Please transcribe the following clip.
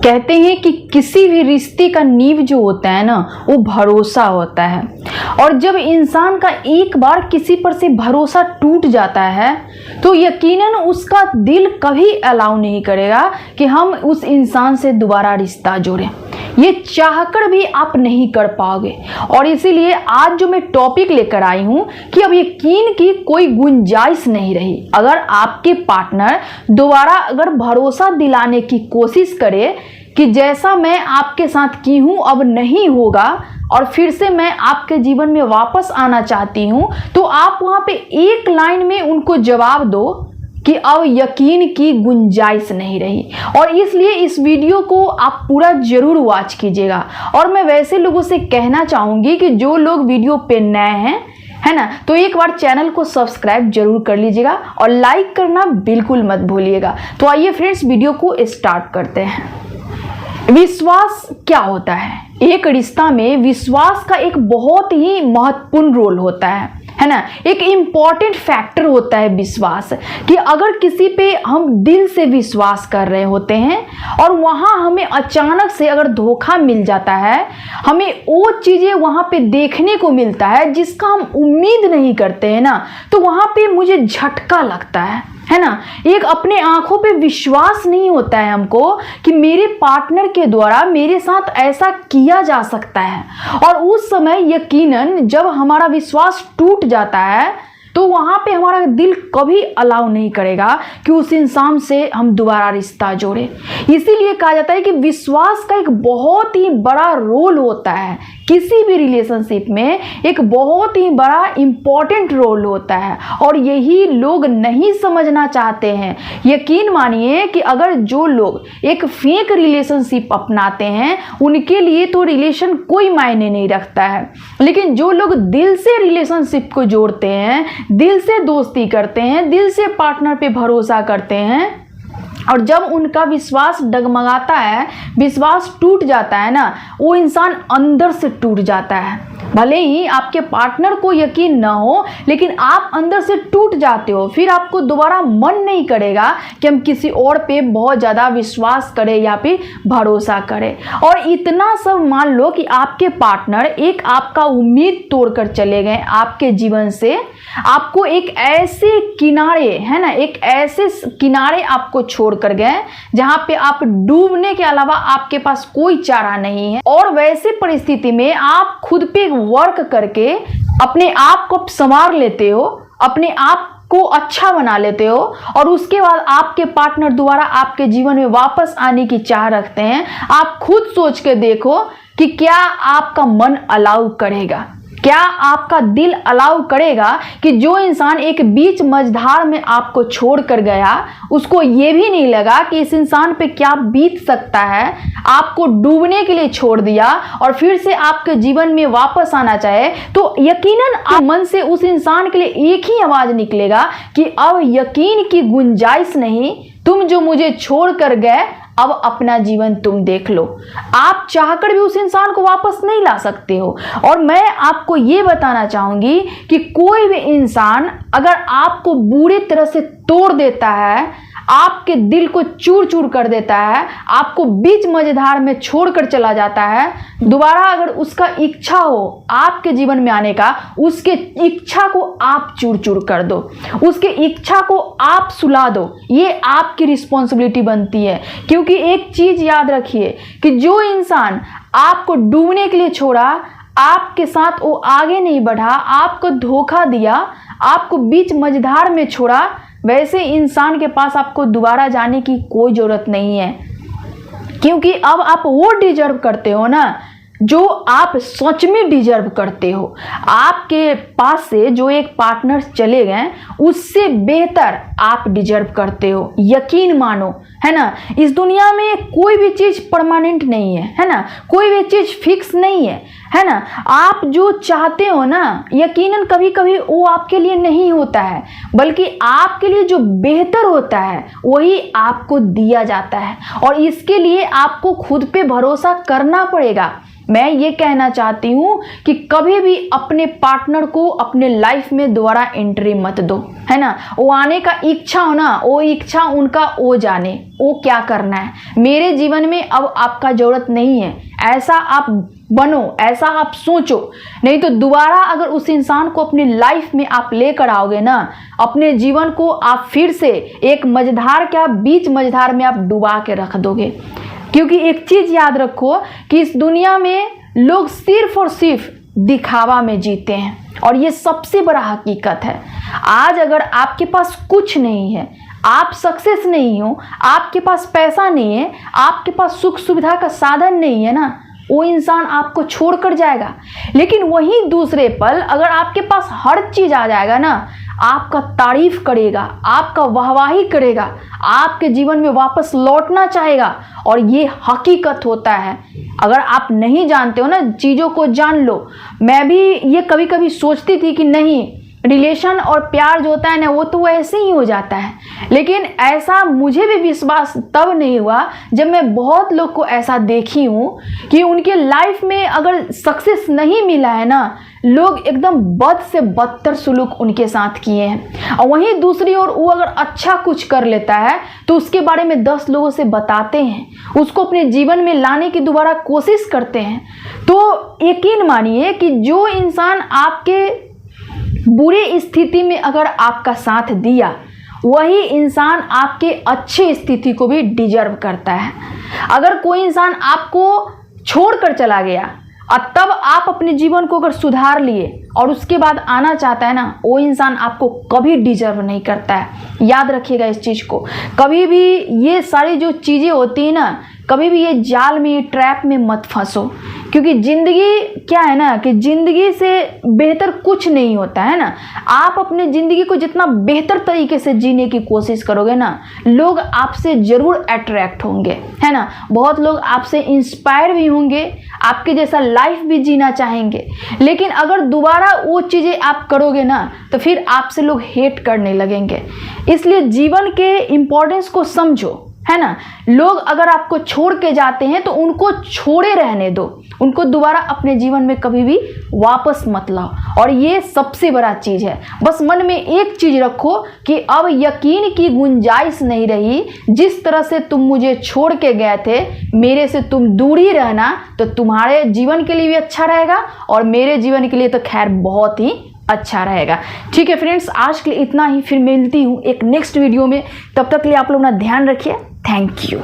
कहते हैं कि किसी भी रिश्ते का नींव जो होता है ना, वो भरोसा होता है। और जब इंसान का एक बार किसी पर से भरोसा टूट जाता है तो यकीनन उसका दिल कभी अलाउ नहीं करेगा कि हम उस इंसान से दोबारा रिश्ता जोड़ें। ये चाहकर भी आप नहीं कर पाओगे। और इसीलिए आज जो मैं टॉपिक लेकर आई हूं कि अब यकीन की कोई गुंजाइश नहीं रही। अगर आपके पार्टनर दोबारा अगर भरोसा दिलाने की कोशिश करे कि जैसा मैं आपके साथ की हूं अब नहीं होगा और फिर से मैं आपके जीवन में वापस आना चाहती हूं, तो आप वहां पे एक लाइन में उनको जवाब दो कि अब यकीन की गुंजाइश नहीं रही। और इसलिए इस वीडियो को आप पूरा जरूर वॉच कीजिएगा। और मैं वैसे लोगों से कहना चाहूंगी कि जो लोग वीडियो पे नए हैं, है ना, तो एक बार चैनल को सब्सक्राइब जरूर कर लीजिएगा और लाइक करना बिल्कुल मत भूलिएगा। तो आइए फ्रेंड्स, वीडियो को स्टार्ट करते हैं। विश्वास क्या होता है? एक रिश्ता में विश्वास का एक बहुत ही महत्वपूर्ण रोल होता है ना। एक इम्पॉर्टेंट फैक्टर होता है विश्वास, कि अगर किसी पे हम दिल से विश्वास कर रहे होते हैं और वहां हमें अचानक से अगर धोखा मिल जाता है, हमें वो चीजें वहां पे देखने को मिलता है जिसका हम उम्मीद नहीं करते हैं ना, तो वहां पे मुझे झटका लगता है ना। एक अपने आंखों पे विश्वास नहीं होता है हमको कि मेरे पार्टनर के द्वारा मेरे साथ ऐसा किया जा सकता है। और उस समय यकीनन जब हमारा विश्वास टूट जाता है तो वहां पे हमारा दिल कभी अलाउ नहीं करेगा कि उस इंसान से हम दोबारा रिश्ता जोड़े। इसीलिए कहा जाता है कि विश्वास का एक बहुत ही बड़ा रोल होता है किसी भी रिलेशनशिप में, एक बहुत ही बड़ा इंपॉर्टेंट रोल होता है। और यही लोग नहीं समझना चाहते हैं। यकीन मानिए कि अगर जो लोग एक फेक रिलेशनशिप अपनाते हैं उनके लिए तो रिलेशन कोई मायने नहीं रखता है, लेकिन जो लोग दिल से रिलेशनशिप को जोड़ते हैं, दिल से दोस्ती करते हैं, दिल से पार्टनर पे भरोसा करते हैं, और जब उनका विश्वास डगमगाता है, विश्वास टूट जाता है ना, वो इंसान अंदर से टूट जाता है। भले ही आपके पार्टनर को यकीन ना हो, लेकिन आप अंदर से टूट जाते हो। फिर आपको दोबारा मन नहीं करेगा कि हम किसी और पे बहुत ज़्यादा विश्वास करें या फिर भरोसा करें। और इतना सब मान लो कि आपके पार्टनर एक आपका उम्मीद तोड़कर चले गए आपके जीवन से, आपको एक ऐसे किनारे, है ना, एक ऐसे किनारे आपको छोड़ कर गए जहां पे आप डूबने के अलावा आपके पास कोई चारा नहीं है। और वैसे परिस्थिति में आप खुद पे वर्क करके अपने आप को संवार लेते हो, अपने आप को अच्छा बना लेते हो, और उसके बाद आपके पार्टनर दोबारा आपके जीवन में वापस आने की चाह रखते हैं। आप खुद सोच के देखो कि क्या आपका मन अलाउ करेगा, क्या आपका दिल अलाउ करेगा कि जो इंसान एक बीच मझधार में आपको छोड़ कर गया, उसको ये भी नहीं लगा कि इस इंसान पे क्या बीत सकता है, आपको डूबने के लिए छोड़ दिया और फिर से आपके जीवन में वापस आना चाहे, तो यकीनन आप मन से उस इंसान के लिए एक ही आवाज निकलेगा कि अब यकीन की गुंजाइश नहीं, तुम जो मुझे छोड़ कर गए अब अपना जीवन तुम देख लो। आप चाहकर भी उस इंसान को वापस नहीं ला सकते हो। और मैं आपको ये बताना चाहूंगी कि कोई भी इंसान अगर आपको बुरी तरह से तोड़ देता है, आपके दिल को चूर चूर कर देता है, आपको बीच मझधार में छोड़कर चला जाता है, दोबारा अगर उसका इच्छा हो आपके जीवन में आने का, उसके इच्छा को आप चूर चूर कर दो, उसके इच्छा को आप सुला दो। ये आपकी रिस्पॉन्सिबिलिटी बनती है। क्योंकि एक चीज याद रखिए कि जो इंसान आपको डूबने के लिए छोड़ा, आपके साथ वो आगे नहीं बढ़ा, आपको धोखा दिया, आपको बीच मझधार में छोड़ा, वैसे इंसान के पास आपको दोबारा जाने की कोई जरूरत नहीं है। क्योंकि अब आप वो डिजर्व करते हो ना जो आप सच में डिजर्व करते हो। आपके पास से जो एक पार्टनर चले गए, उससे बेहतर आप डिजर्व करते हो। यकीन मानो, है ना, इस दुनिया में कोई भी चीज परमानेंट नहीं है ना, कोई भी चीज फिक्स नहीं है ना। आप जो चाहते हो ना, यकीनन कभी कभी वो आपके लिए नहीं होता है, बल्कि आपके लिए जो बेहतर होता है वही आपको दिया जाता है। और इसके लिए आपको खुद पे भरोसा करना पड़ेगा। मैं ये कहना चाहती हूँ कि कभी भी अपने पार्टनर को अपने लाइफ में दोबारा एंट्री मत दो, है ना। वो आने का इच्छा हो ना, वो इच्छा उनका वो जाने वो क्या करना है। मेरे जीवन में अब आपका जरूरत नहीं है, ऐसा आप बनो, ऐसा आप सोचो। नहीं तो दोबारा अगर उस इंसान को अपनी लाइफ में आप लेकर आओगे ना, अपने जीवन को आप फिर से एक मझधार के बीच मझधार में आप डुबा के रख दोगे। क्योंकि एक चीज याद रखो कि इस दुनिया में लोग सिर्फ और सिर्फ दिखावा में जीते हैं, और ये सबसे बड़ा हकीकत है। आज अगर आपके पास कुछ नहीं है, आप सक्सेस नहीं हो, आपके पास पैसा नहीं है, आपके पास सुख सुविधा का साधन नहीं है ना, वो इंसान आपको छोड़कर जाएगा। लेकिन वहीं दूसरे पल अगर आपके पास हर चीज आ जाएगा ना, आपका तारीफ करेगा, आपका वाहवाही करेगा, आपके जीवन में वापस लौटना चाहेगा। और ये हकीकत होता है। अगर आप नहीं जानते हो ना, चीज़ों को जान लो। मैं भी ये कभी कभी सोचती थी कि नहीं, रिलेशन और प्यार जो होता है ना, वो तो ऐसे ही हो जाता है। लेकिन ऐसा मुझे भी विश्वास तब नहीं हुआ जब मैं बहुत लोग को ऐसा देखी हूँ कि उनके लाइफ में अगर सक्सेस नहीं मिला है ना, लोग एकदम बद से बदतर सुलूक उनके साथ किए हैं। और वहीं दूसरी ओर वो अगर अच्छा कुछ कर लेता है तो उसके बारे में 10 लोगों से बताते हैं, उसको अपने जीवन में लाने की दोबारा कोशिश करते हैं। तो यकीन मानिए कि जो इंसान आपके बुरी स्थिति में अगर आपका साथ दिया, वही इंसान आपके अच्छे स्थिति को भी डिजर्व करता है। अगर कोई इंसान आपको छोड़कर चला गया और तब आप अपने जीवन को अगर सुधार लिए और उसके बाद आना चाहता है ना, वो इंसान आपको कभी डिजर्व नहीं करता है। याद रखिएगा इस चीज़ को। कभी भी ये सारी जो चीज़ें होती हैं ना, कभी भी ये जाल में, ये ट्रैप में मत फंसो। क्योंकि ज़िंदगी क्या है ना, कि ज़िंदगी से बेहतर कुछ नहीं होता है ना। आप अपने ज़िंदगी को जितना बेहतर तरीके से जीने की कोशिश करोगे ना, लोग आपसे ज़रूर अट्रैक्ट होंगे, है ना। बहुत लोग आपसे इंस्पायर भी होंगे, आपके जैसा लाइफ भी जीना चाहेंगे। लेकिन अगर दोबारा वो चीज़ें आप करोगे ना, तो फिर आपसे लोग हेट करने लगेंगे। इसलिए जीवन के इम्पोर्टेंस को समझो, है ना। लोग अगर आपको छोड़ के जाते हैं तो उनको छोड़े रहने दो, उनको दोबारा अपने जीवन में कभी भी वापस मत लाओ। और ये सबसे बड़ा चीज़ है। बस मन में एक चीज़ रखो कि अब यकीन की गुंजाइश नहीं रही। जिस तरह से तुम मुझे छोड़ के गए थे, मेरे से तुम दूर ही रहना, तो तुम्हारे जीवन के लिए भी अच्छा रहेगा और मेरे जीवन के लिए तो खैर बहुत ही अच्छा रहेगा। ठीक है फ्रेंड्स, आज के लिए इतना ही। फिर मिलती हूँ एक नेक्स्ट वीडियो में। तब तक के लिए आप लोग अपना ध्यान रखिए। Thank you.